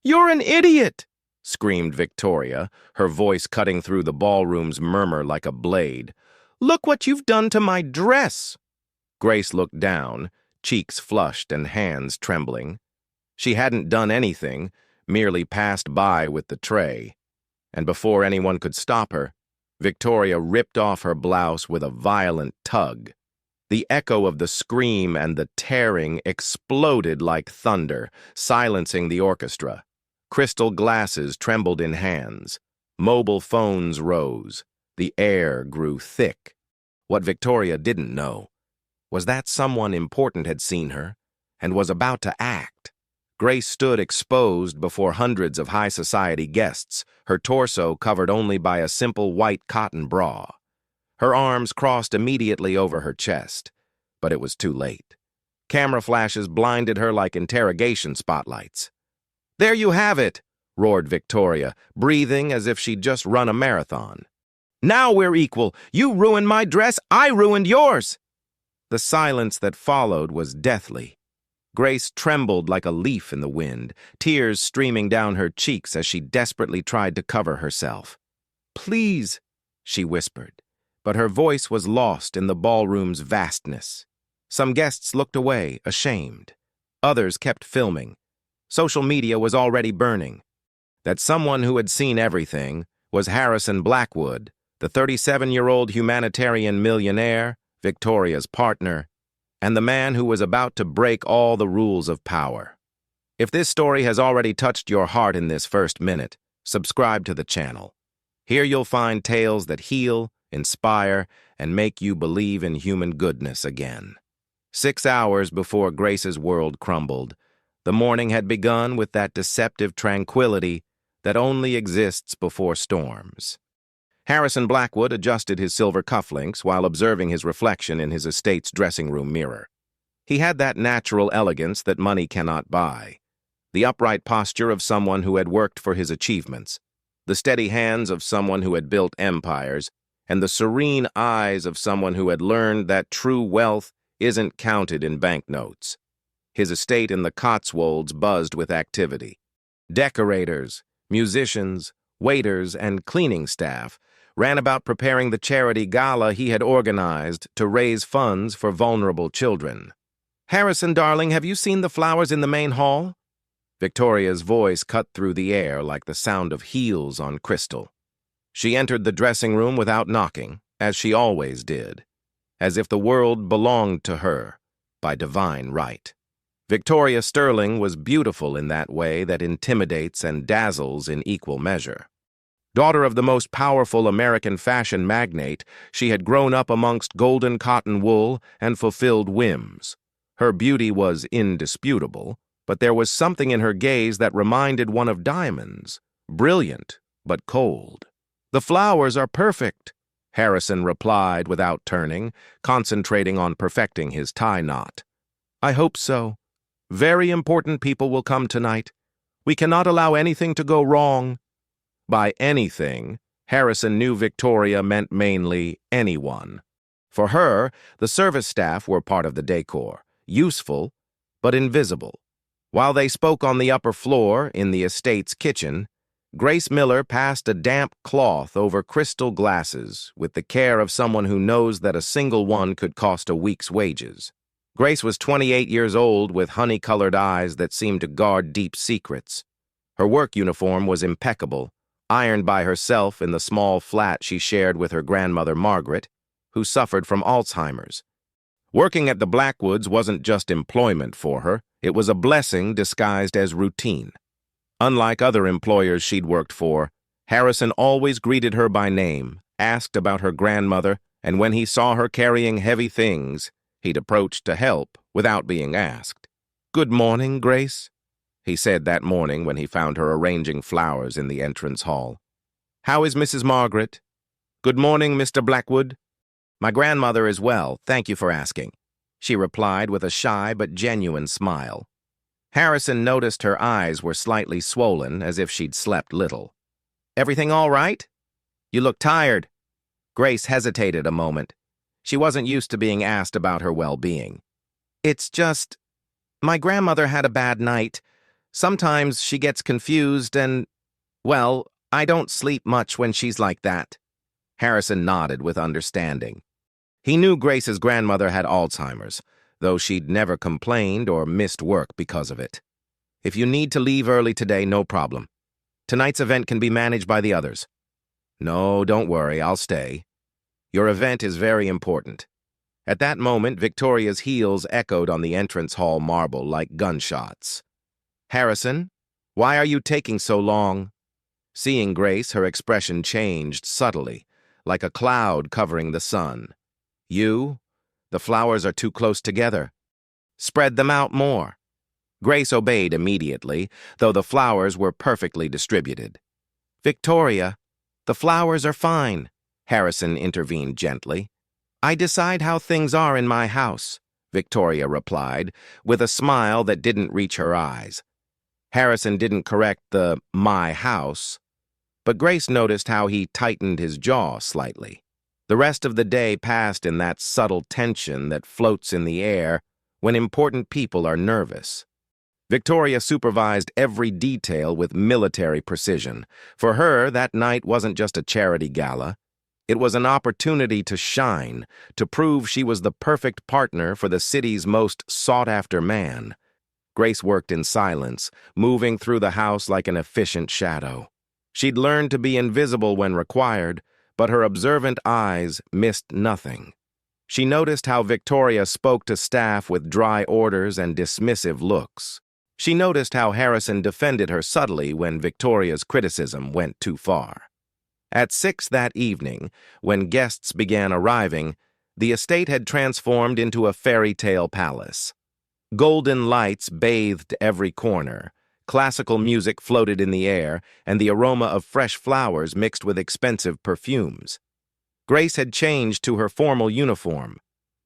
"You're an idiot!" screamed Victoria, her voice cutting through the ballroom's murmur like a blade. "Look what you've done to my dress!" Grace looked down, cheeks flushed and hands trembling. She hadn't done anything, merely passed by with the tray. And before anyone could stop her, Victoria ripped off her blouse with a violent tug. The echo of the scream and the tearing exploded like thunder, silencing the orchestra. Crystal glasses trembled in hands. Mobile phones rose. The air grew thick. What Victoria didn't know was that someone important had seen her and was about to act. Grace stood exposed before hundreds of high society guests, her torso covered only by a simple white cotton bra. Her arms crossed immediately over her chest, but it was too late. Camera flashes blinded her like interrogation spotlights. "There you have it," roared Victoria, breathing as if she'd just run a marathon. "Now we're equal. You ruined my dress, I ruined yours." The silence that followed was deathly. Grace trembled like a leaf in the wind, tears streaming down her cheeks as she desperately tried to cover herself. "Please," she whispered, but her voice was lost in the ballroom's vastness. Some guests looked away, ashamed. Others kept filming. Social media was already burning. That someone who had seen everything was Harrison Blackwood, the 37-year-old humanitarian millionaire, Victoria's partner, and the man who was about to break all the rules of power. If this story has already touched your heart in this first minute, subscribe to the channel. Here you'll find tales that heal, inspire, and make you believe in human goodness again. 6 hours before Grace's world crumbled, the morning had begun with that deceptive tranquility that only exists before storms. Harrison Blackwood adjusted his silver cufflinks while observing his reflection in his estate's dressing room mirror. He had that natural elegance that money cannot buy, the upright posture of someone who had worked for his achievements, the steady hands of someone who had built empires, and the serene eyes of someone who had learned that true wealth isn't counted in banknotes. His estate in the Cotswolds buzzed with activity. Decorators, musicians, waiters, and cleaning staff ran about preparing the charity gala he had organized to raise funds for vulnerable children. "Harrison, darling, have you seen the flowers in the main hall?" Victoria's voice cut through the air like the sound of heels on crystal. She entered the dressing room without knocking, as she always did, as if the world belonged to her by divine right. Victoria Sterling was beautiful in that way that intimidates and dazzles in equal measure. Daughter of the most powerful American fashion magnate, she had grown up amongst golden cotton wool and fulfilled whims. Her beauty was indisputable, but there was something in her gaze that reminded one of diamonds, brilliant but cold. "The flowers are perfect," Harrison replied without turning, concentrating on perfecting his tie knot. "I hope so. Very important people will come tonight. We cannot allow anything to go wrong." By anything, Harrison knew Victoria meant mainly anyone. For her, the service staff were part of the decor, useful but invisible. While they spoke on the upper floor in the estate's kitchen, Grace Miller passed a damp cloth over crystal glasses with the care of someone who knows that a single one could cost a week's wages. Grace was 28 years old with honey-colored eyes that seemed to guard deep secrets. Her work uniform was impeccable, ironed by herself in the small flat she shared with her grandmother Margaret, who suffered from Alzheimer's. Working at the Blackwoods wasn't just employment for her, it was a blessing disguised as routine. Unlike other employers she'd worked for, Harrison always greeted her by name, asked about her grandmother, and when he saw her carrying heavy things, he'd approach to help without being asked. "Good morning, Grace," he said that morning when he found her arranging flowers in the entrance hall. "How is Mrs. Margaret?" "Good morning, Mr. Blackwood." "My grandmother is well, thank you for asking," she replied with a shy but genuine smile. Harrison noticed her eyes were slightly swollen, as if she'd slept little. "Everything all right? You look tired." Grace hesitated a moment. She wasn't used to being asked about her well-being. "It's just, my grandmother had a bad night, Sometimes she gets confused and, well, I don't sleep much when she's like that. Harrison nodded with understanding. He knew Grace's grandmother had Alzheimer's, though she'd never complained or missed work because of it. If you need to leave early today, no problem. Tonight's event can be managed by the others. No, don't worry, I'll stay. Your event is very important. At that moment, Victoria's heels echoed on the entrance hall marble like gunshots. Harrison, why are you taking so long? Seeing Grace, her expression changed subtly, like a cloud covering the sun. You? The flowers are too close together. Spread them out more. Grace obeyed immediately, though the flowers were perfectly distributed. Victoria, the flowers are fine, Harrison intervened gently. I decide how things are in my house, Victoria replied, with a smile that didn't reach her eyes. Harrison didn't correct the "my house," but Grace noticed how he tightened his jaw slightly. The rest of the day passed in that subtle tension that floats in the air when important people are nervous. Victoria supervised every detail with military precision. For her, that night wasn't just a charity gala. It was an opportunity to shine, to prove she was the perfect partner for the city's most sought-after man. Grace worked in silence, moving through the house like an efficient shadow. She'd learned to be invisible when required, but her observant eyes missed nothing. She noticed how Victoria spoke to staff with dry orders and dismissive looks. She noticed how Harrison defended her subtly when Victoria's criticism went too far. At 6 that evening, when guests began arriving, the estate had transformed into a fairy tale palace. Golden lights bathed every corner, classical music floated in the air, and the aroma of fresh flowers mixed with expensive perfumes. Grace had changed to her formal uniform,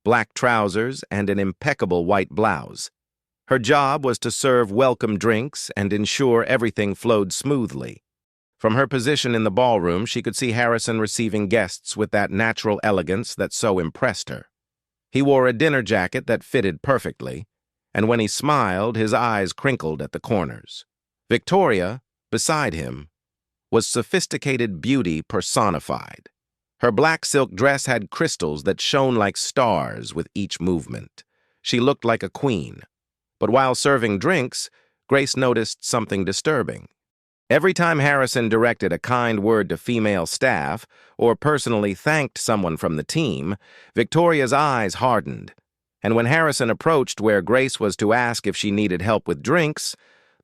black trousers and an impeccable white blouse. Her job was to serve welcome drinks and ensure everything flowed smoothly. From her position in the ballroom, she could see Harrison receiving guests with that natural elegance that so impressed her. He wore a dinner jacket that fitted perfectly, and when he smiled, his eyes crinkled at the corners. Victoria, beside him, was sophisticated beauty personified. Her black silk dress had crystals that shone like stars with each movement. She looked like a queen. But while serving drinks, Grace noticed something disturbing. Every time Harrison directed a kind word to female staff or personally thanked someone from the team, Victoria's eyes hardened. And when Harrison approached where Grace was to ask if she needed help with drinks,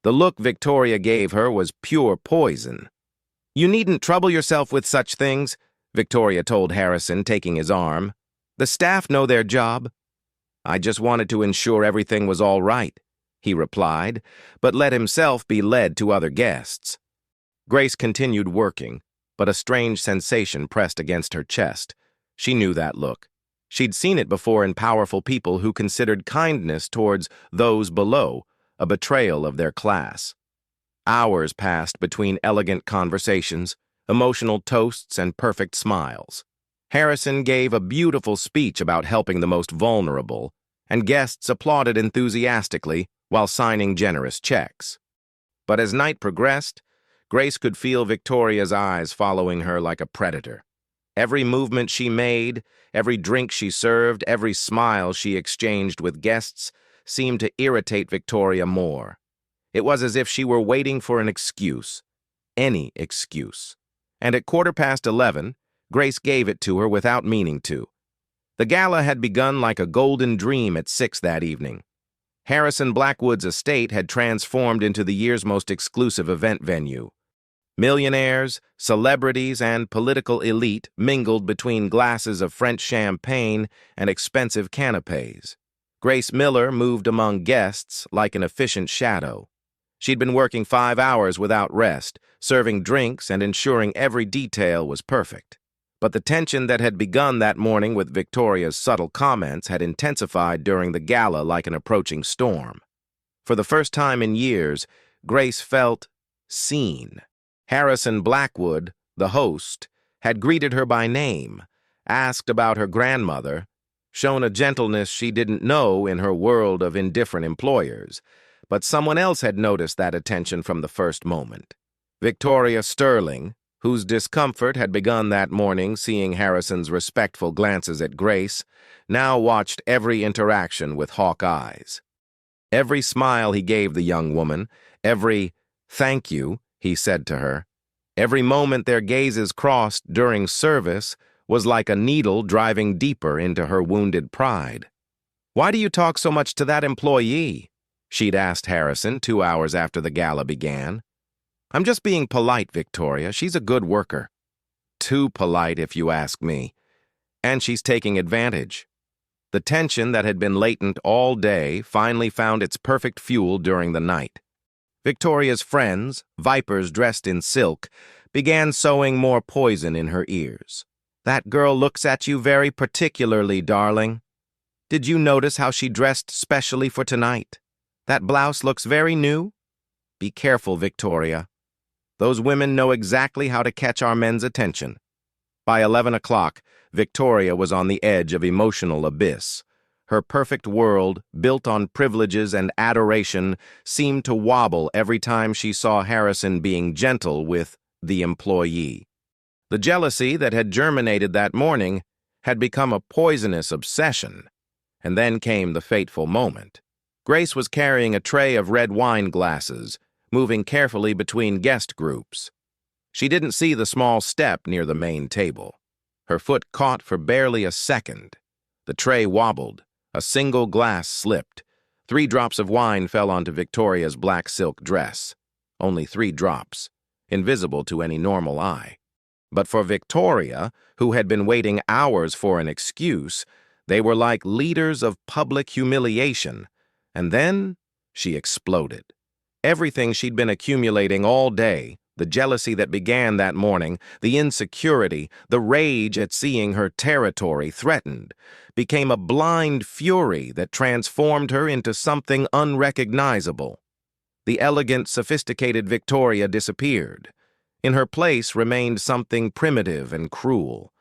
the look Victoria gave her was pure poison. "You needn't trouble yourself with such things," Victoria told Harrison, taking his arm. "The staff know their job." "I just wanted to ensure everything was all right," he replied, but let himself be led to other guests. Grace continued working, but a strange sensation pressed against her chest. She knew that look. She'd seen it before in powerful people who considered kindness towards those below a betrayal of their class. Hours passed between elegant conversations, emotional toasts, and perfect smiles. Harrison gave a beautiful speech about helping the most vulnerable, and guests applauded enthusiastically while signing generous checks. But as night progressed, Grace could feel Victoria's eyes following her like a predator. Every movement she made, every drink she served, every smile she exchanged with guests seemed to irritate Victoria more. It was as if she were waiting for an excuse, any excuse. And at 11:15, Grace gave it to her without meaning to. The gala had begun like a golden dream at 6 that evening. Harrison Blackwood's estate had transformed into the year's most exclusive event venue. Millionaires, celebrities, and political elite mingled between glasses of French champagne and expensive canapes. Grace Miller moved among guests like an efficient shadow. She'd been working 5 hours without rest, serving drinks and ensuring every detail was perfect. But the tension that had begun that morning with Victoria's subtle comments had intensified during the gala like an approaching storm. For the first time in years, Grace felt seen. Harrison Blackwood, the host, had greeted her by name, asked about her grandmother, shown a gentleness she didn't know in her world of indifferent employers, But someone else had noticed that attention from the first moment. Victoria Sterling, whose discomfort had begun that morning seeing Harrison's respectful glances at Grace, now watched every interaction with hawk eyes. Every smile he gave the young woman, every "thank you" he said to her, every moment their gazes crossed during service was like a needle driving deeper into her wounded pride. "Why do you talk so much to that employee?" she'd asked Harrison 2 hours after the gala began. "I'm just being polite, Victoria. She's a good worker." "Too polite, if you ask me. And she's taking advantage." The tension that had been latent all day finally found its perfect fuel during the night. Victoria's friends, vipers dressed in silk, began sowing more poison in her ears. "That girl looks at you very particularly, darling. Did you notice how she dressed specially for tonight? That blouse looks very new. Be careful, Victoria. Those women know exactly how to catch our men's attention." By 11 o'clock, Victoria was on the edge of emotional abyss. Her perfect world, built on privileges and adoration, seemed to wobble every time she saw Harrison being gentle with the employee. The jealousy that had germinated that morning had become a poisonous obsession. And then came the fateful moment. Grace was carrying a tray of red wine glasses, moving carefully between guest groups. She didn't see the small step near the main table. Her foot caught for barely a second. The tray wobbled. A single glass slipped. 3 drops of wine fell onto Victoria's black silk dress. Only 3 drops, invisible to any normal eye. But for Victoria, who had been waiting hours for an excuse, they were like leaders of public humiliation. And then she exploded. Everything she'd been accumulating all day, the jealousy that began that morning, the insecurity, the rage at seeing her territory threatened, became a blind fury that transformed her into something unrecognizable. The elegant, sophisticated Victoria disappeared. In her place remained something primitive and cruel.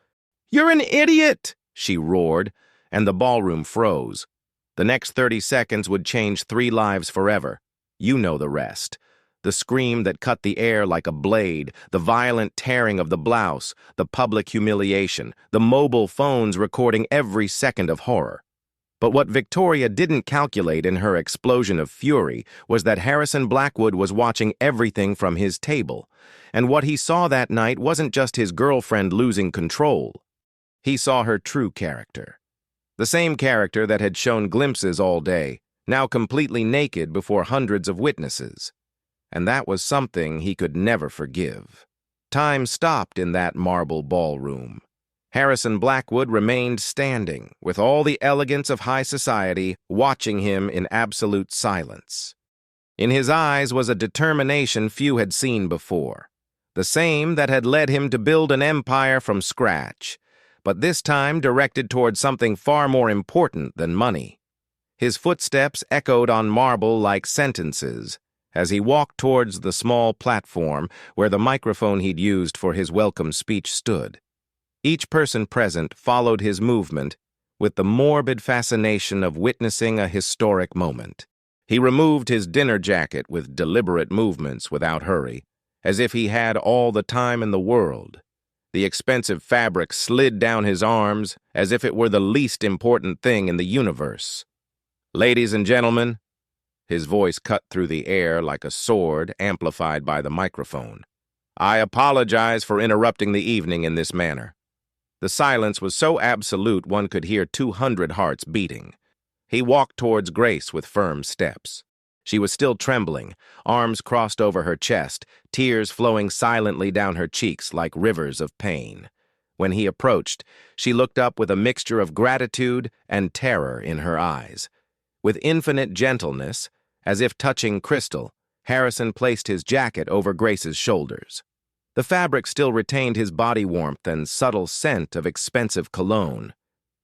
"You're an idiot!" she roared, and the ballroom froze. The next 30 seconds would change 3 lives forever. You know the rest. The scream that cut the air like a blade, the violent tearing of the blouse, the public humiliation, the mobile phones recording every second of horror. But what Victoria didn't calculate in her explosion of fury was that Harrison Blackwood was watching everything from his table. And what he saw that night wasn't just his girlfriend losing control. He saw her true character. The same character that had shown glimpses all day, now completely naked before hundreds of witnesses. And that was something he could never forgive. Time stopped in that marble ballroom. Harrison Blackwood remained standing, with all the elegance of high society watching him in absolute silence. In his eyes was a determination few had seen before, the same that had led him to build an empire from scratch, but this time directed toward something far more important than money. His footsteps echoed on marble like sentences as he walked towards the small platform where the microphone he'd used for his welcome speech stood. Each person present followed his movement with the morbid fascination of witnessing a historic moment. He removed his dinner jacket with deliberate movements without hurry, as if he had all the time in the world. The expensive fabric slid down his arms as if it were the least important thing in the universe. "Ladies and gentlemen," his voice cut through the air like a sword amplified by the microphone, "I apologize for interrupting the evening in this manner." The silence was so absolute one could hear 200 hearts beating. He walked towards Grace with firm steps. She was still trembling, arms crossed over her chest, tears flowing silently down her cheeks like rivers of pain. When he approached, she looked up with a mixture of gratitude and terror in her eyes. With infinite gentleness, as if touching crystal, Harrison placed his jacket over Grace's shoulders. The fabric still retained his body warmth and subtle scent of expensive cologne.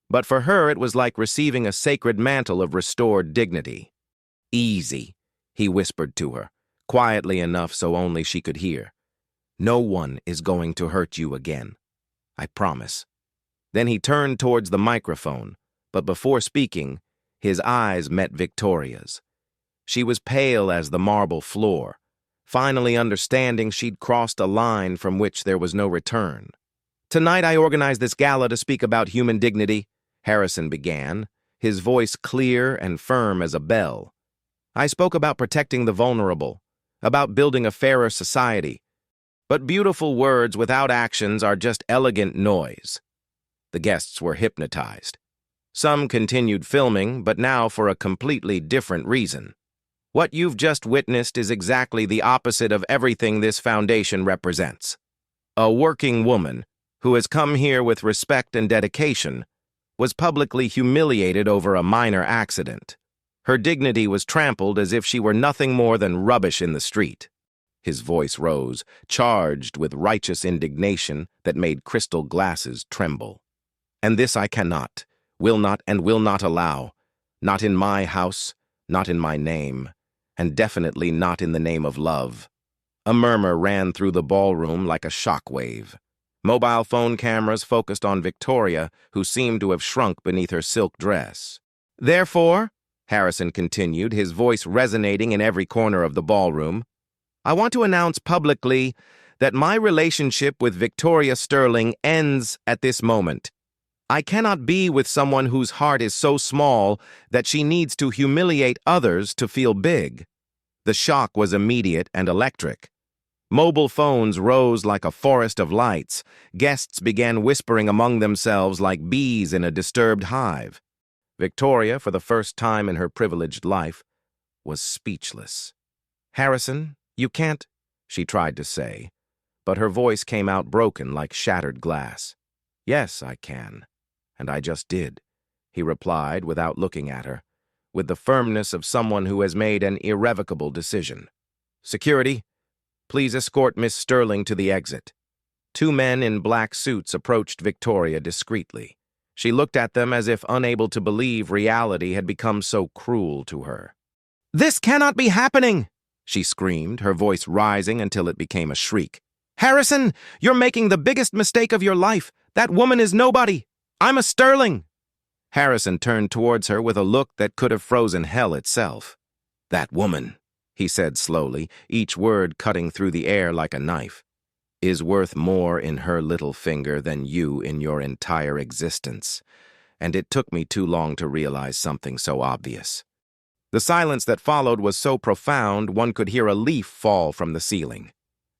But for her it was like receiving a sacred mantle of restored dignity. "Easy," he whispered to her, quietly enough so only she could hear. "No one is going to hurt you again. I promise." Then he turned towards the microphone, but before speaking, his eyes met Victoria's. She was pale as the marble floor, finally understanding she'd crossed a line from which there was no return. "Tonight I organized this gala to speak about human dignity," Harrison began, his voice clear and firm as a bell. "I spoke about protecting the vulnerable, about building a fairer society. But beautiful words without actions are just elegant noise." The guests were hypnotized. Some continued filming, but now for a completely different reason. What you've just witnessed is exactly the opposite of everything this foundation represents. A working woman, who has come here with respect and dedication, was publicly humiliated over a minor accident. Her dignity was trampled as if she were nothing more than rubbish in the street. His voice rose, charged with righteous indignation that made crystal glasses tremble. "And this I cannot, will not, and will not allow. Not in my house, not in my name, and definitely not in the name of love." A murmur ran through the ballroom like a shockwave. Mobile phone cameras focused on Victoria, who seemed to have shrunk beneath her silk dress. "Therefore," Harrison continued, his voice resonating in every corner of the ballroom, "I want to announce publicly that my relationship with Victoria Sterling ends at this moment. I cannot be with someone whose heart is so small that she needs to humiliate others to feel big." The shock was immediate and electric. Mobile phones rose like a forest of lights. Guests began whispering among themselves like bees in a disturbed hive. Victoria, for the first time in her privileged life, was speechless. "Harrison, you can't," she tried to say, but her voice came out broken like shattered glass. "Yes, I can, and I just did," he replied without looking at her, with the firmness of someone who has made an irrevocable decision. "Security, please escort Miss Sterling to the exit." Two men in black suits approached Victoria discreetly. She looked at them as if unable to believe reality had become so cruel to her. "This cannot be happening!" she screamed, her voice rising until it became a shriek. "Harrison, you're making the biggest mistake of your life. That woman is nobody. I'm a Sterling." Harrison turned towards her with a look that could have frozen hell itself. "That woman," he said slowly, each word cutting through the air like a knife, "is worth more in her little finger than you in your entire existence. And it took me too long to realize something so obvious." The silence that followed was so profound one could hear a leaf fall from the ceiling.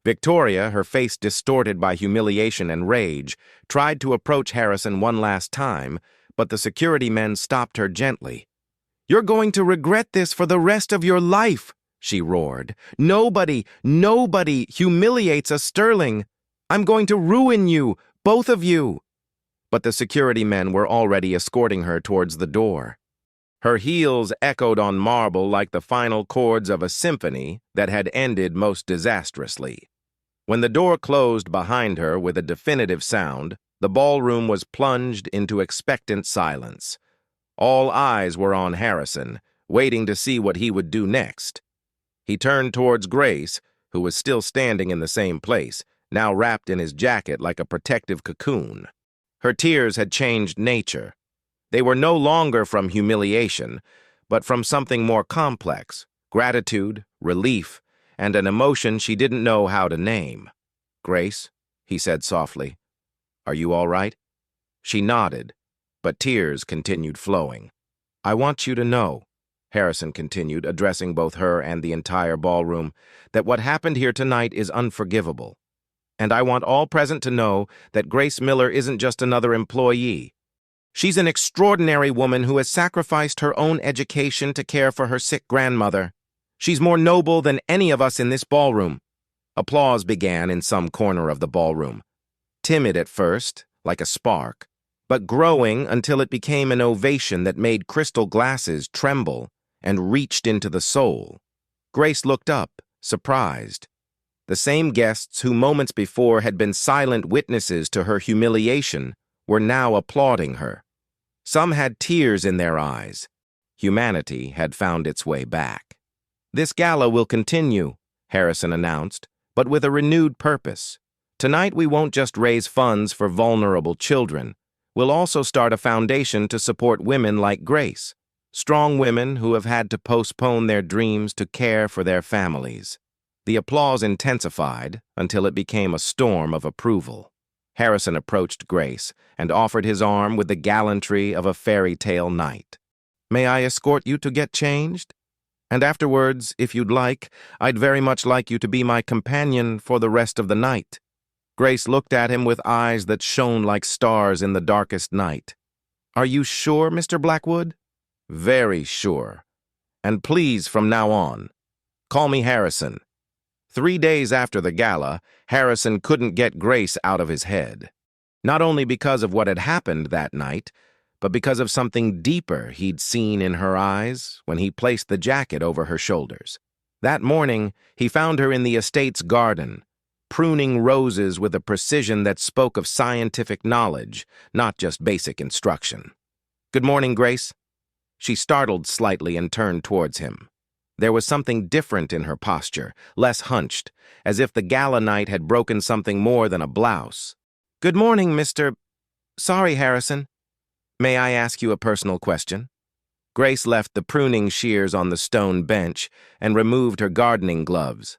Victoria, her face distorted by humiliation and rage, tried to approach Harrison one last time, but the security men stopped her gently. "You're going to regret this for the rest of your life," she roared. Nobody humiliates a Sterling. I'm going to ruin you, both of you." But the security men were already escorting her towards the door. Her heels echoed on marble like the final chords of a symphony that had ended most disastrously. When the door closed behind her with a definitive sound, the ballroom was plunged into expectant silence. All eyes were on Harrison, waiting to see what he would do next. He turned towards Grace, who was still standing in the same place, now wrapped in his jacket like a protective cocoon. Her tears had changed nature. They were no longer from humiliation, but from something more complex: gratitude, relief, and an emotion she didn't know how to name. "Grace," he said softly, "are you all right?" She nodded, but tears continued flowing. "I want you to know," Harrison continued, addressing both her and the entire ballroom, "that what happened here tonight is unforgivable. And I want all present to know that Grace Miller isn't just another employee. She's an extraordinary woman who has sacrificed her own education to care for her sick grandmother. She's more noble than any of us in this ballroom." Applause began in some corner of the ballroom. Timid at first, like a spark, but growing until it became an ovation that made crystal glasses tremble and reached into the soul. Grace looked up, surprised. The same guests who moments before had been silent witnesses to her humiliation were now applauding her. Some had tears in their eyes. Humanity had found its way back. "This gala will continue," Harrison announced, "but with a renewed purpose. Tonight we won't just raise funds for vulnerable children. We'll also start a foundation to support women like Grace. Strong women who have had to postpone their dreams to care for their families. The applause intensified until it became a storm of approval. Harrison approached Grace and offered his arm with the gallantry of a fairy tale knight. "May I escort you to get changed? And afterwards, if you'd like, I'd very much like you to be my companion for the rest of the night." Grace looked at him with eyes that shone like stars in the darkest night. "Are you sure, Mr. Blackwood?" "Very sure. And please, from now on, call me Harrison." 3 days after the gala, Harrison couldn't get Grace out of his head. Not only because of what had happened that night, but because of something deeper he'd seen in her eyes when he placed the jacket over her shoulders. That morning, he found her in the estate's garden, pruning roses with a precision that spoke of scientific knowledge, not just basic instruction. "Good morning, Grace." She startled slightly and turned towards him. There was something different in her posture, less hunched, as if the gala night had broken something more than a blouse. "Good morning, Mr. Sorry, Harrison. May I ask you a personal question?" Grace left the pruning shears on the stone bench and removed her gardening gloves.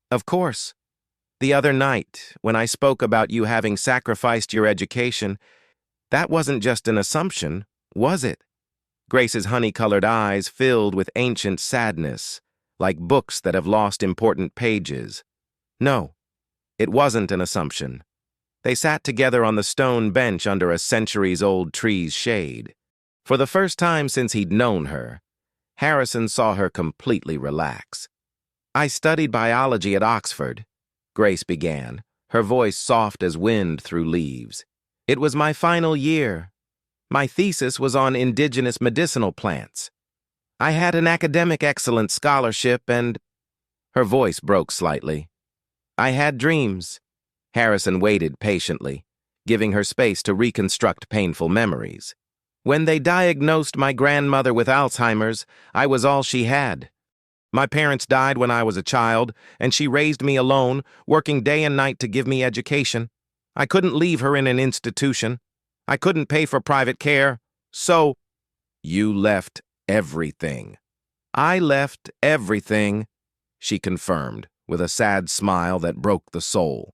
"Of course. The other night, when I spoke about you having sacrificed your education, that wasn't just an assumption, was it?" Grace's honey-colored eyes filled with ancient sadness, like books that have lost important pages. "No, it wasn't an assumption." They sat together on the stone bench under a centuries-old tree's shade. For the first time since he'd known her, Harrison saw her completely relax. "I studied biology at Oxford," Grace began, her voice soft as wind through leaves. "It was my final year. My thesis was on indigenous medicinal plants. I had an academic excellence scholarship and—" Her voice broke slightly. "I had dreams." Harrison waited patiently, giving her space to reconstruct painful memories. "When they diagnosed my grandmother with Alzheimer's, I was all she had. My parents died when I was a child, and she raised me alone, working day and night to give me education. I couldn't leave her in an institution. I couldn't pay for private care, so—" "You left everything." "I left everything," she confirmed, with a sad smile that broke the soul.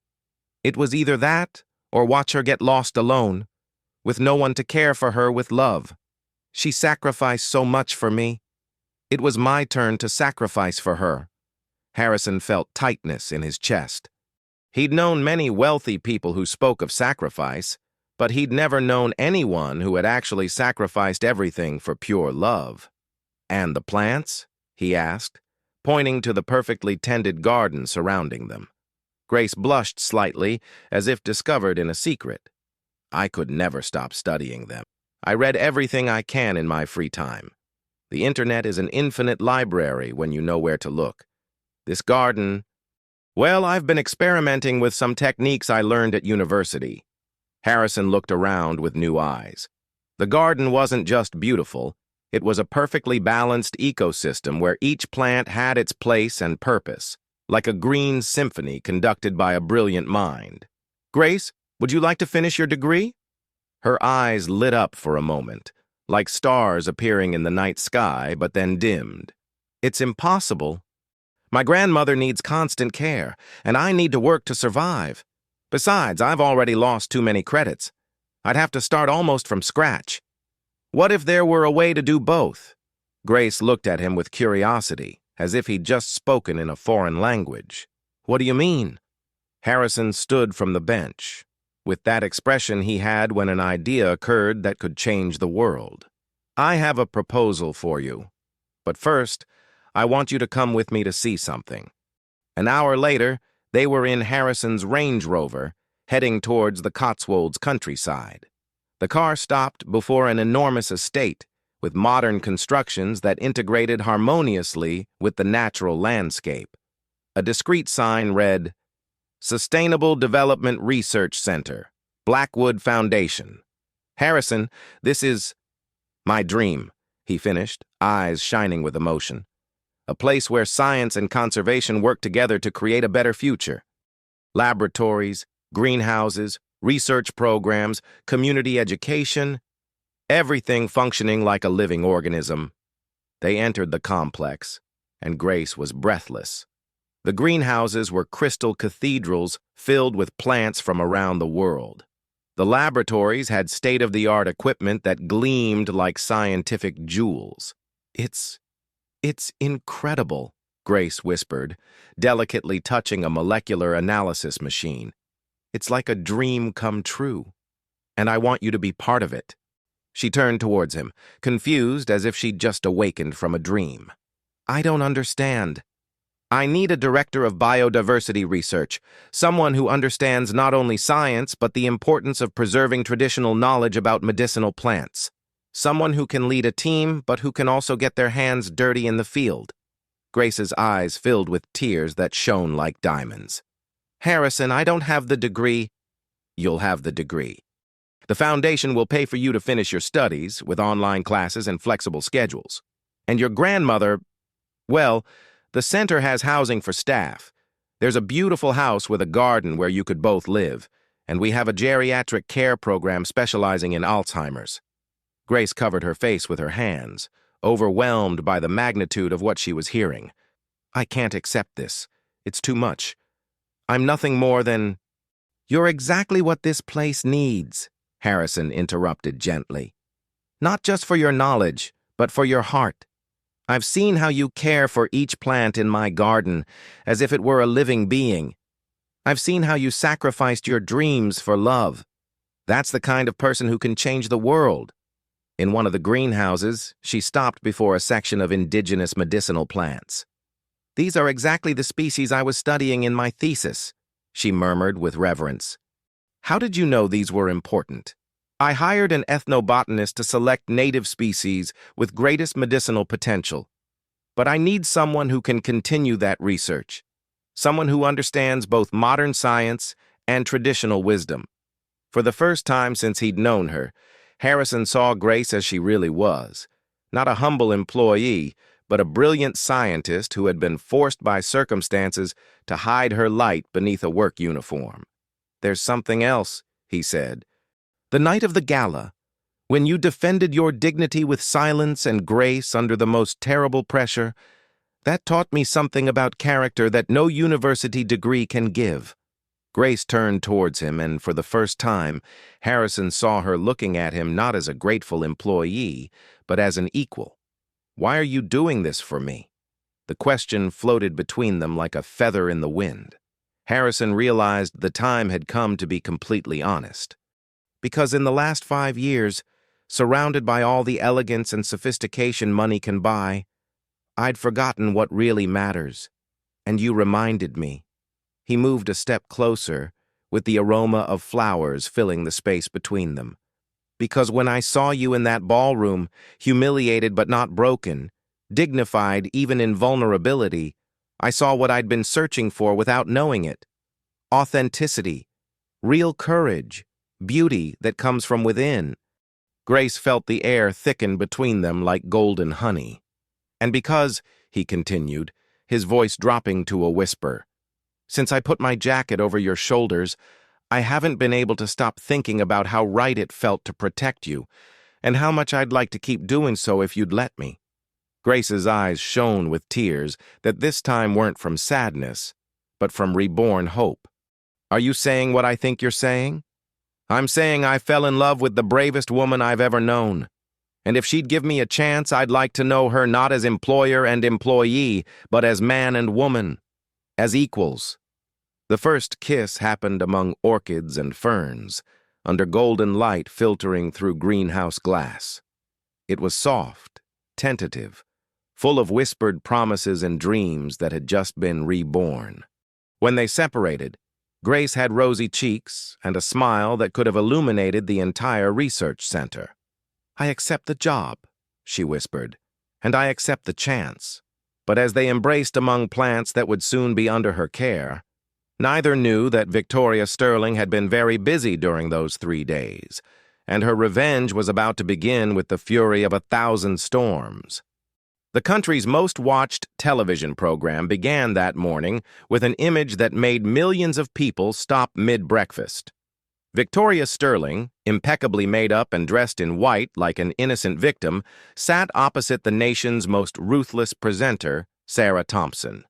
"It was either that or watch her get lost alone, with no one to care for her with love. She sacrificed so much for me. It was my turn to sacrifice for her." Harrison felt tightness in his chest. He'd known many wealthy people who spoke of sacrifice, but he'd never known anyone who had actually sacrificed everything for pure love. "And the plants?" he asked, pointing to the perfectly tended garden surrounding them. Grace blushed slightly, as if discovered in a secret. "I could never stop studying them. I read everything I can in my free time. The internet is an infinite library when you know where to look. This garden— Well, I've been experimenting with some techniques I learned at university." Harrison looked around with new eyes. The garden wasn't just beautiful, it was a perfectly balanced ecosystem where each plant had its place and purpose, like a green symphony conducted by a brilliant mind. "Grace, would you like to finish your degree?" Her eyes lit up for a moment, like stars appearing in the night sky, but then dimmed. "It's impossible. My grandmother needs constant care, and I need to work to survive. Besides, I've already lost too many credits. I'd have to start almost from scratch. What if there were a way to do both?" Grace looked at him with curiosity, as if he'd just spoken in a foreign language. "What do you mean?" Harrison stood from the bench, with that expression he had when an idea occurred that could change the world. "I have a proposal for you. But first, I want you to come with me to see something." An hour later, they were in Harrison's Range Rover, heading towards the Cotswolds countryside. The car stopped before an enormous estate, with modern constructions that integrated harmoniously with the natural landscape. A discreet sign read, "Sustainable Development Research Center, Blackwood Foundation." "Harrison, this is—" "My dream," he finished, eyes shining with emotion. "A place where science and conservation work together to create a better future. Laboratories, greenhouses, research programs, community education, everything functioning like a living organism." They entered the complex, and Grace was breathless. The greenhouses were crystal cathedrals filled with plants from around the world. The laboratories had state-of-the-art equipment that gleamed like scientific jewels. It's incredible, Grace whispered, delicately touching a molecular analysis machine. It's like a dream come true, and I want you to be part of it. She turned towards him, confused as if she'd just awakened from a dream. I don't understand. I need a director of biodiversity research, someone who understands not only science but the importance of preserving traditional knowledge about medicinal plants. Someone who can lead a team but who can also get their hands dirty in the field. Grace's eyes filled with tears that shone like diamonds. Harrison, I don't have the degree. You'll have the degree. The foundation will pay for you to finish your studies with online classes and flexible schedules. And your grandmother, well, the center has housing for staff. There's a beautiful house with a garden where you could both live, and we have a geriatric care program specializing in Alzheimer's. Grace covered her face with her hands, overwhelmed by the magnitude of what she was hearing. I can't accept this. It's too much. I'm nothing more than... You're exactly what this place needs, Harrison interrupted gently. Not just for your knowledge, but for your heart. I've seen how you care for each plant in my garden, as if it were a living being. I've seen how you sacrificed your dreams for love. That's the kind of person who can change the world. In one of the greenhouses, she stopped before a section of indigenous medicinal plants. These are exactly the species I was studying in my thesis, she murmured with reverence. How did you know these were important? I hired an ethnobotanist to select native species with greatest medicinal potential. But I need someone who can continue that research. Someone who understands both modern science and traditional wisdom. For the first time since he'd known her, Harrison saw Grace as she really was. Not a humble employee, but a brilliant scientist who had been forced by circumstances to hide her light beneath a work uniform. There's something else, he said. The night of the gala, when you defended your dignity with silence and grace under the most terrible pressure, that taught me something about character that no university degree can give. Grace turned towards him, and for the first time, Harrison saw her looking at him not as a grateful employee, but as an equal. Why are you doing this for me? The question floated between them like a feather in the wind. Harrison realized the time had come to be completely honest. Because in the last 5 years, surrounded by all the elegance and sophistication money can buy, I'd forgotten what really matters, and you reminded me. He moved a step closer, with the aroma of flowers filling the space between them. Because when I saw you in that ballroom, humiliated but not broken, dignified even in vulnerability, I saw what I'd been searching for without knowing it. Authenticity, real courage, beauty that comes from within. Grace felt the air thicken between them like golden honey. And because, he continued, his voice dropping to a whisper, since I put my jacket over your shoulders, I haven't been able to stop thinking about how right it felt to protect you, and how much I'd like to keep doing so if you'd let me. Grace's eyes shone with tears that this time weren't from sadness, but from reborn hope. Are you saying what I think you're saying? I'm saying I fell in love with the bravest woman I've ever known. And if she'd give me a chance, I'd like to know her not as employer and employee, but as man and woman, as equals. The first kiss happened among orchids and ferns, under golden light filtering through greenhouse glass. It was soft, tentative, full of whispered promises and dreams that had just been reborn. When they separated, Grace had rosy cheeks and a smile that could have illuminated the entire research center. I accept the job, she whispered, and I accept the chance. But as they embraced among plants that would soon be under her care, neither knew that Victoria Sterling had been very busy during those 3 days, and her revenge was about to begin with the fury of 1,000 storms. The country's most watched television program began that morning with an image that made millions of people stop mid-breakfast. Victoria Sterling, impeccably made up and dressed in white like an innocent victim, sat opposite the nation's most ruthless presenter, Sarah Thompson.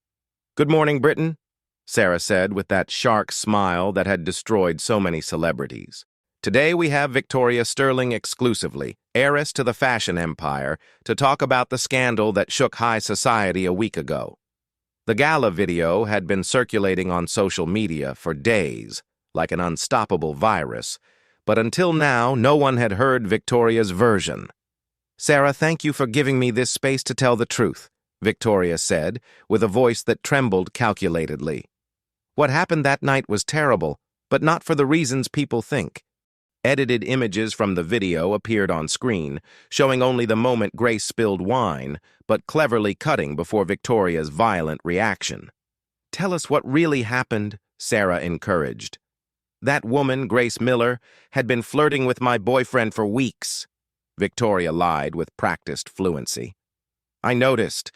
"Good morning, Britain," Sarah said with that shark smile that had destroyed so many celebrities. "Today we have Victoria Sterling exclusively, heiress to the fashion empire, to talk about the scandal that shook high society a week ago." The gala video had been circulating on social media for days, like an unstoppable virus, but until now, no one had heard Victoria's version. "Sarah, thank you for giving me this space to tell the truth," Victoria said, with a voice that trembled calculatedly. "What happened that night was terrible, but not for the reasons people think." Edited images from the video appeared on screen, showing only the moment Grace spilled wine, but cleverly cutting before Victoria's violent reaction. "Tell us what really happened," Sarah encouraged. "That woman, Grace Miller, had been flirting with my boyfriend for weeks," Victoria lied with practiced fluency. "I noticed,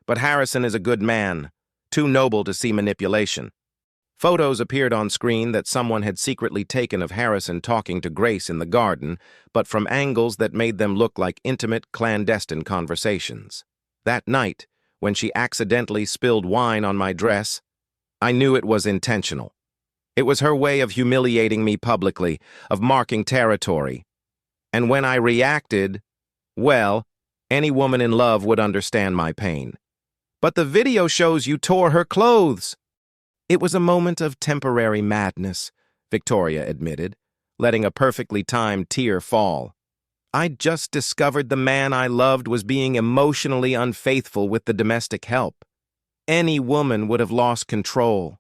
but Harrison is a good man, too noble to see manipulation." Photos appeared on screen that someone had secretly taken of Harrison talking to Grace in the garden, but from angles that made them look like intimate, clandestine conversations. That night, when she accidentally spilled wine on my dress, I knew it was intentional. It was her way of humiliating me publicly, of marking territory. And when I reacted, well, any woman in love would understand my pain. "But the video shows you tore her clothes." "It was a moment of temporary madness," Victoria admitted, letting a perfectly timed tear fall. "I'd just discovered the man I loved was being emotionally unfaithful with the domestic help. Any woman would have lost control."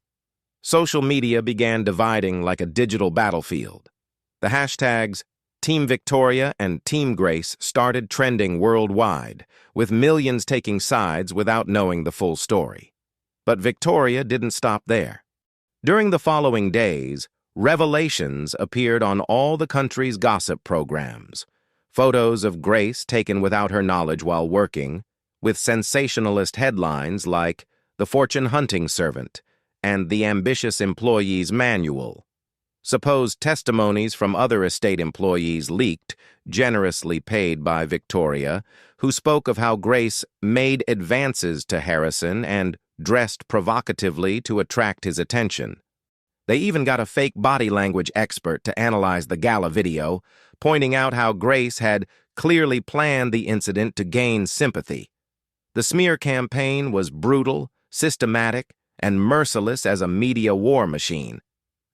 Social media began dividing like a digital battlefield. The hashtags Team Victoria and Team Grace started trending worldwide, with millions taking sides without knowing the full story. But Victoria didn't stop there. During the following days, revelations appeared on all the country's gossip programs. Photos of Grace taken without her knowledge while working, with sensationalist headlines like "The Fortune Hunting Servant" and "The Ambitious Employee's Manual." Supposed testimonies from other estate employees leaked, generously paid by Victoria, who spoke of how Grace made advances to Harrison and dressed provocatively to attract his attention. They even got a fake body language expert to analyze the gala video, pointing out how Grace had clearly planned the incident to gain sympathy. The smear campaign was brutal, systematic, and merciless as a media war machine.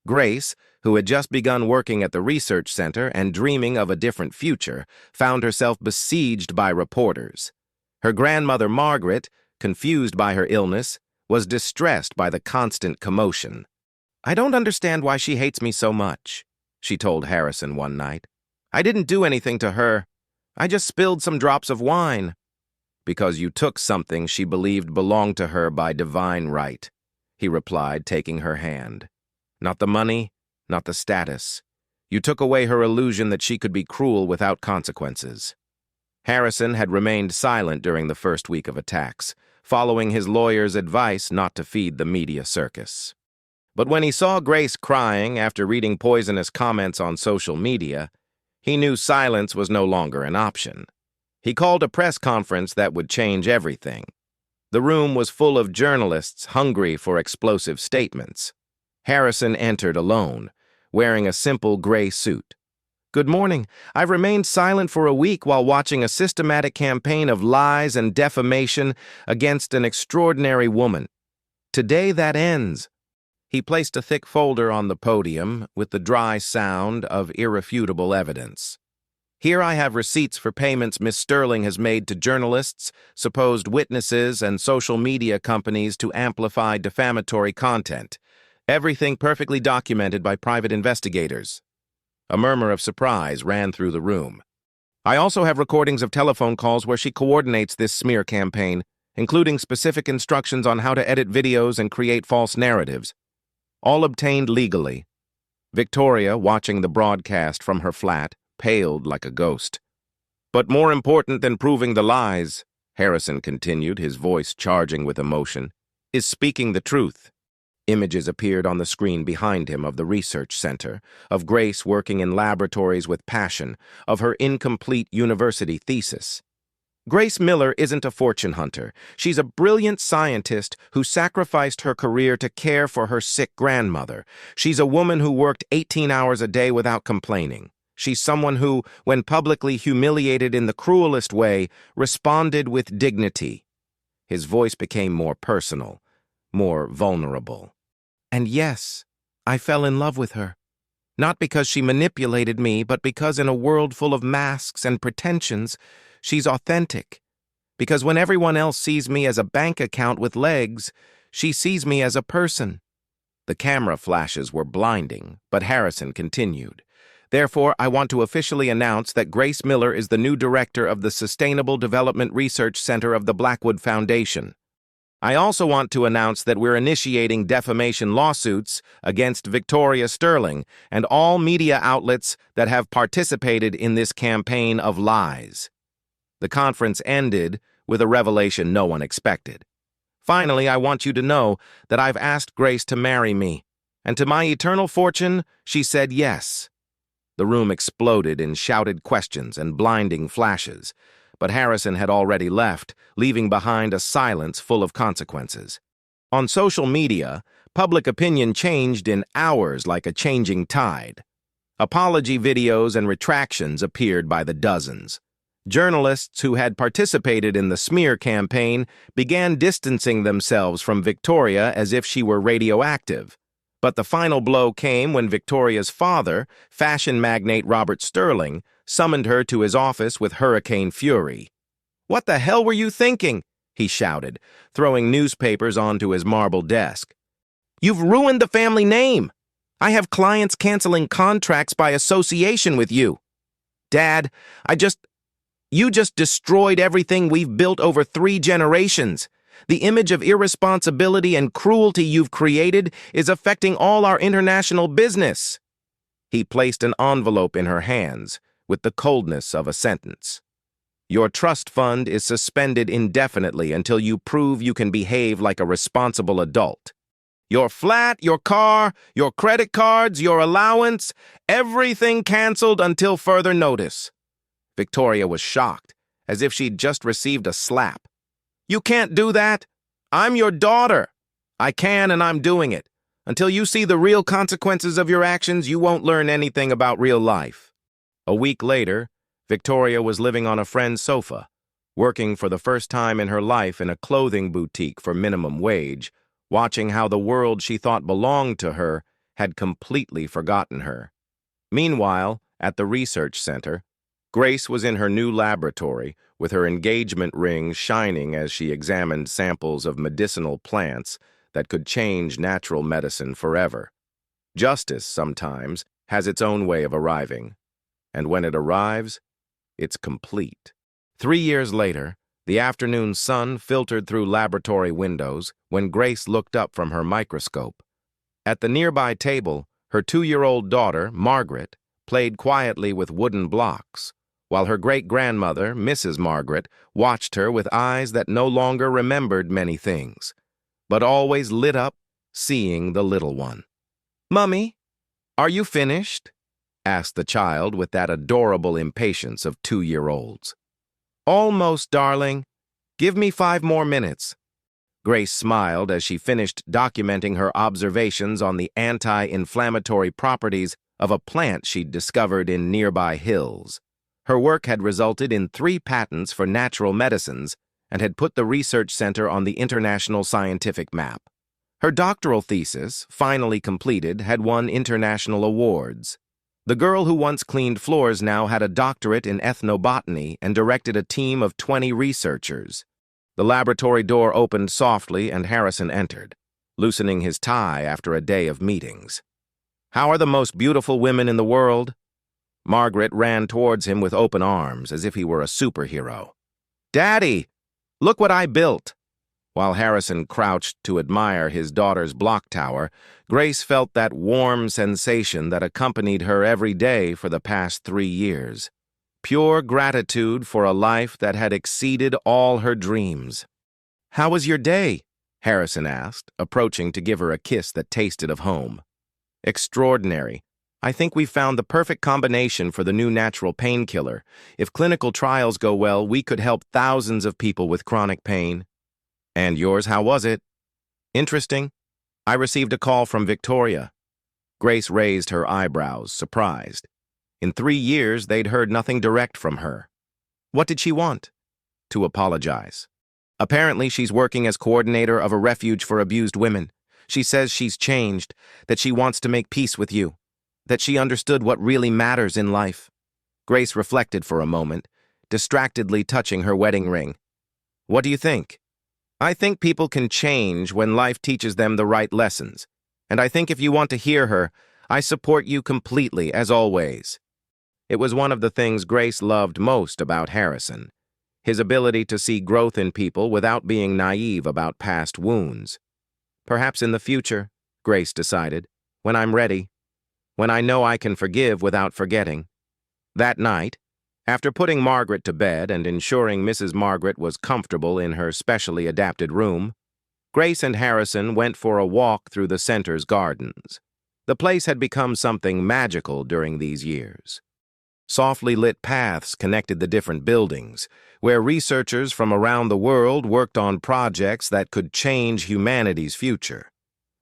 Grace, who had just begun working at the research center and dreaming of a different future, found herself besieged by reporters. Her grandmother Margaret, confused by her illness, was distressed by the constant commotion. "I don't understand why she hates me so much," she told Harrison one night. "I didn't do anything to her. I just spilled some drops of wine." "Because you took something she believed belonged to her by divine right," he replied, taking her hand. "Not the money, not the status. You took away her illusion that she could be cruel without consequences." Harrison had remained silent during the first week of attacks, following his lawyer's advice not to feed the media circus. But when he saw Grace crying after reading poisonous comments on social media, he knew silence was no longer an option. He called a press conference that would change everything. The room was full of journalists hungry for explosive statements. Harrison entered alone, wearing a simple gray suit. "Good morning. I've remained silent for a week while watching a systematic campaign of lies and defamation against an extraordinary woman. Today that ends." He placed a thick folder on the podium with the dry sound of irrefutable evidence. "Here I have receipts for payments Miss Sterling has made to journalists, supposed witnesses, and social media companies to amplify defamatory content. Everything perfectly documented by private investigators." A murmur of surprise ran through the room. "I also have recordings of telephone calls where she coordinates this smear campaign, including specific instructions on how to edit videos and create false narratives. All obtained legally." Victoria, watching the broadcast from her flat, paled like a ghost. "But more important than proving the lies," Harrison continued, his voice charging with emotion, "is speaking the truth. Images appeared on the screen behind him of the research center, of Grace working in laboratories with passion, of her incomplete university thesis. Grace Miller isn't a fortune hunter. She's a brilliant scientist who sacrificed her career to care for her sick grandmother. She's a woman who worked 18 hours a day without complaining. She's someone who, when publicly humiliated in the cruelest way, responded with dignity. His voice became more personal, more vulnerable. And yes, I fell in love with her. Not because she manipulated me, but because in a world full of masks and pretensions, she's authentic. Because when everyone else sees me as a bank account with legs, she sees me as a person. The camera flashes were blinding, but Harrison continued. Therefore, I want to officially announce that Grace Miller is the new director of the Sustainable Development Research Center of the Blackwood Foundation. I also want to announce that we're initiating defamation lawsuits against Victoria Sterling and all media outlets that have participated in this campaign of lies. The conference ended with a revelation no one expected. Finally, I want you to know that I've asked Grace to marry me, and to my eternal fortune, she said yes. The room exploded in shouted questions and blinding flashes, but Harrison had already left, leaving behind a silence full of consequences. On social media, public opinion changed in hours like a changing tide. Apology videos and retractions appeared by the dozens. Journalists who had participated in the smear campaign began distancing themselves from Victoria as if she were radioactive. But the final blow came when Victoria's father, fashion magnate Robert Sterling, summoned her to his office with hurricane fury. "What the hell were you thinking?" he shouted, throwing newspapers onto his marble desk. "You've ruined the family name. I have clients canceling contracts by association with you. Dad, you just destroyed everything we've built over 3 generations. The image of irresponsibility and cruelty you've created is affecting all our international business." He placed an envelope in her hands with the coldness of a sentence. "Your trust fund is suspended indefinitely until you prove you can behave like a responsible adult. Your flat, your car, your credit cards, your allowance, everything canceled until further notice." Victoria was shocked, as if she'd just received a slap. "You can't do that. I'm your daughter. I can, and I'm doing it. Until you see the real consequences of your actions, you won't learn anything about real life." A week later, Victoria was living on a friend's sofa, working for the first time in her life in a clothing boutique for minimum wage, watching how the world she thought belonged to her had completely forgotten her. Meanwhile, at the research center, Grace was in her new laboratory, with her engagement ring shining as she examined samples of medicinal plants that could change natural medicine forever. Justice, sometimes, has its own way of arriving, and when it arrives, it's complete. 3 years later, the afternoon sun filtered through laboratory windows when Grace looked up from her microscope. At the nearby table, her 2-year-old daughter, Margaret, played quietly with wooden blocks, while her great-grandmother, Mrs. Margaret, watched her with eyes that no longer remembered many things, but always lit up, seeing the little one. "Mummy, are you finished?" asked the child with that adorable impatience of 2-year-olds. "Almost, darling. Give me 5 more minutes." Grace smiled as she finished documenting her observations on the anti-inflammatory properties of a plant she'd discovered in nearby hills. Her work had resulted in 3 patents for natural medicines and had put the research center on the international scientific map. Her doctoral thesis, finally completed, had won international awards. The girl who once cleaned floors now had a doctorate in ethnobotany and directed a team of 20 researchers. The laboratory door opened softly and Harrison entered, loosening his tie after a day of meetings. "How are the most beautiful women in the world?" Margaret ran towards him with open arms, as if he were a superhero. "Daddy, look what I built!" While Harrison crouched to admire his daughter's block tower, Grace felt that warm sensation that accompanied her every day for the past 3 years. Pure gratitude for a life that had exceeded all her dreams. "How was your day?" Harrison asked, approaching to give her a kiss that tasted of home. Extraordinary. I think we've found the perfect combination for the new natural painkiller. If clinical trials go well, we could help thousands of people with chronic pain. And yours, how was it? Interesting. I received a call from Victoria. Grace raised her eyebrows, surprised. In 3 years, they'd heard nothing direct from her. What did she want? To apologize. Apparently, she's working as coordinator of a refuge for abused women. She says she's changed, that she wants to make peace with you, that she understood what really matters in life. Grace reflected for a moment, distractedly touching her wedding ring. What do you think? I think people can change when life teaches them the right lessons. And I think if you want to hear her, I support you completely, as always. It was one of the things Grace loved most about Harrison, his ability to see growth in people without being naive about past wounds. Perhaps in the future, Grace decided, when I'm ready, when I know I can forgive without forgetting. That night, after putting Margaret to bed and ensuring Mrs. Margaret was comfortable in her specially adapted room, Grace and Harrison went for a walk through the center's gardens. The place had become something magical during these years. Softly lit paths connected the different buildings, where researchers from around the world worked on projects that could change humanity's future.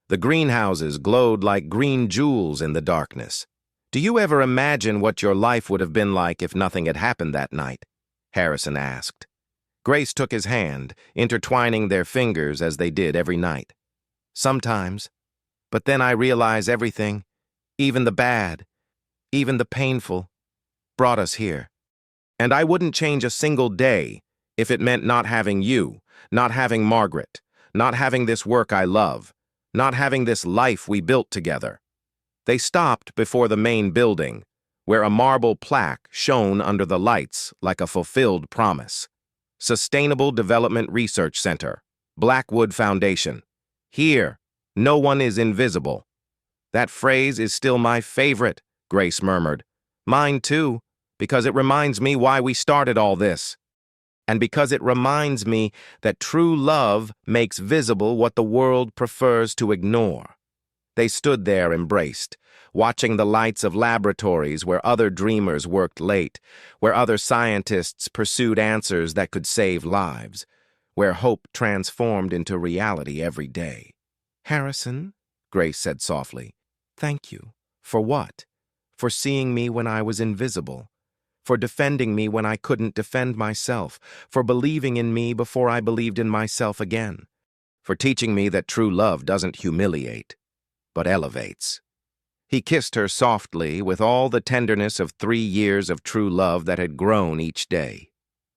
The greenhouses glowed like green jewels in the darkness. Do you ever imagine what your life would have been like if nothing had happened that night? Harrison asked. Grace took his hand, intertwining their fingers as they did every night. Sometimes. But then I realize everything, even the bad, even the painful, brought us here. And I wouldn't change a single day if it meant not having you, not having Margaret, not having this work I love, not having this life we built together. They stopped before the main building, where a marble plaque shone under the lights like a fulfilled promise. Sustainable Development Research Center, Blackwood Foundation. Here, no one is invisible. That phrase is still my favorite, Grace murmured. Mine too, because it reminds me why we started all this. And because it reminds me that true love makes visible what the world prefers to ignore. They stood there embraced, watching the lights of laboratories where other dreamers worked late, where other scientists pursued answers that could save lives, where hope transformed into reality every day. Harrison, Grace said softly, thank you. For what? For seeing me when I was invisible. For defending me when I couldn't defend myself. For believing in me before I believed in myself again. For teaching me that true love doesn't humiliate, but elevates. He kissed her softly with all the tenderness of 3 years of true love that had grown each day.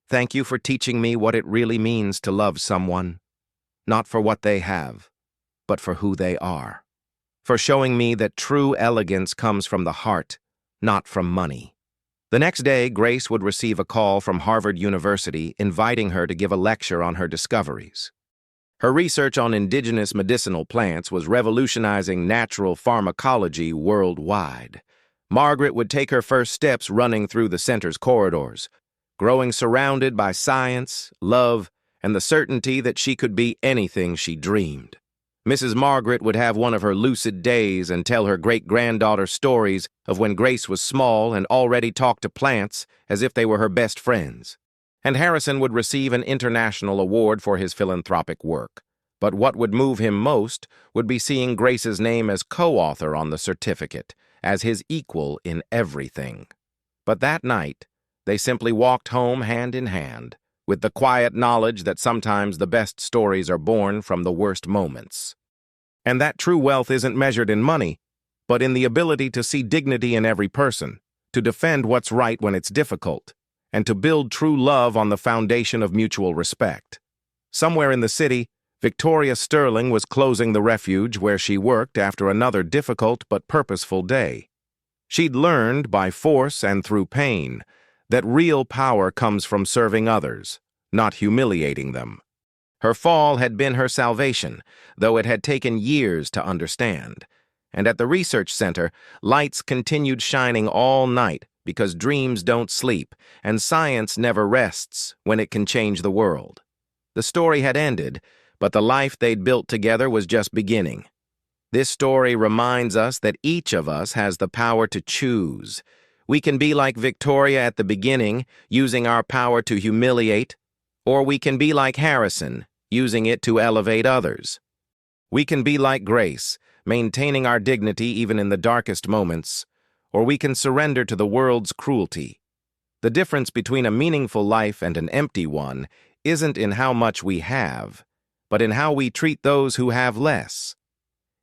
Thank you for teaching me what it really means to love someone, not for what they have, but for who they are. For showing me that true elegance comes from the heart, not from money. The next day, Grace would receive a call from Harvard University inviting her to give a lecture on her discoveries. Her research on indigenous medicinal plants was revolutionizing natural pharmacology worldwide. Margaret would take her first steps running through the center's corridors, growing surrounded by science, love, and the certainty that she could be anything she dreamed. Mrs. Margaret would have one of her lucid days and tell her great-granddaughter stories of when Grace was small and already talked to plants as if they were her best friends. And Harrison would receive an international award for his philanthropic work. But what would move him most would be seeing Grace's name as co-author on the certificate, as his equal in everything. But that night, they simply walked home hand in hand, with the quiet knowledge that sometimes the best stories are born from the worst moments. And that true wealth isn't measured in money, but in the ability to see dignity in every person, to defend what's right when it's difficult, and to build true love on the foundation of mutual respect. Somewhere in the city, Victoria Sterling was closing the refuge where she worked after another difficult but purposeful day. She'd learned, by force and through pain, that real power comes from serving others, not humiliating them. Her fall had been her salvation, though it had taken years to understand. And at the research center, lights continued shining all night because dreams don't sleep, and science never rests when it can change the world. The story had ended, but the life they'd built together was just beginning. This story reminds us that each of us has the power to choose. We can be like Victoria at the beginning, using our power to humiliate, or we can be like Harrison, using it to elevate others. We can be like Grace, maintaining our dignity even in the darkest moments, or we can surrender to the world's cruelty. The difference between a meaningful life and an empty one isn't in how much we have, but in how we treat those who have less.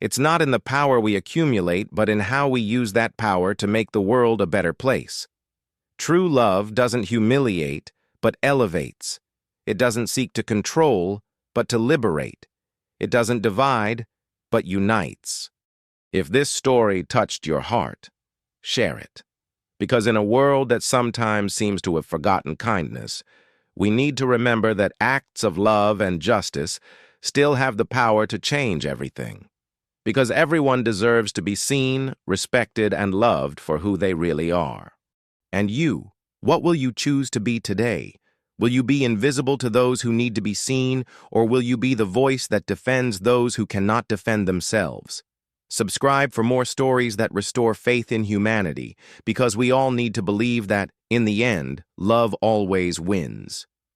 It's not in the power we accumulate, but in how we use that power to make the world a better place. True love doesn't humiliate, but elevates. It doesn't seek to control, but to liberate. It doesn't divide, but unites. If this story touched your heart, share it. Because in a world that sometimes seems to have forgotten kindness, we need to remember that acts of love and justice still have the power to change everything. Because everyone deserves to be seen, respected, and loved for who they really are. And you, what will you choose to be today? Will you be invisible to those who need to be seen, or will you be the voice that defends those who cannot defend themselves? Subscribe for more stories that restore faith in humanity, because we all need to believe that, in the end, love always wins.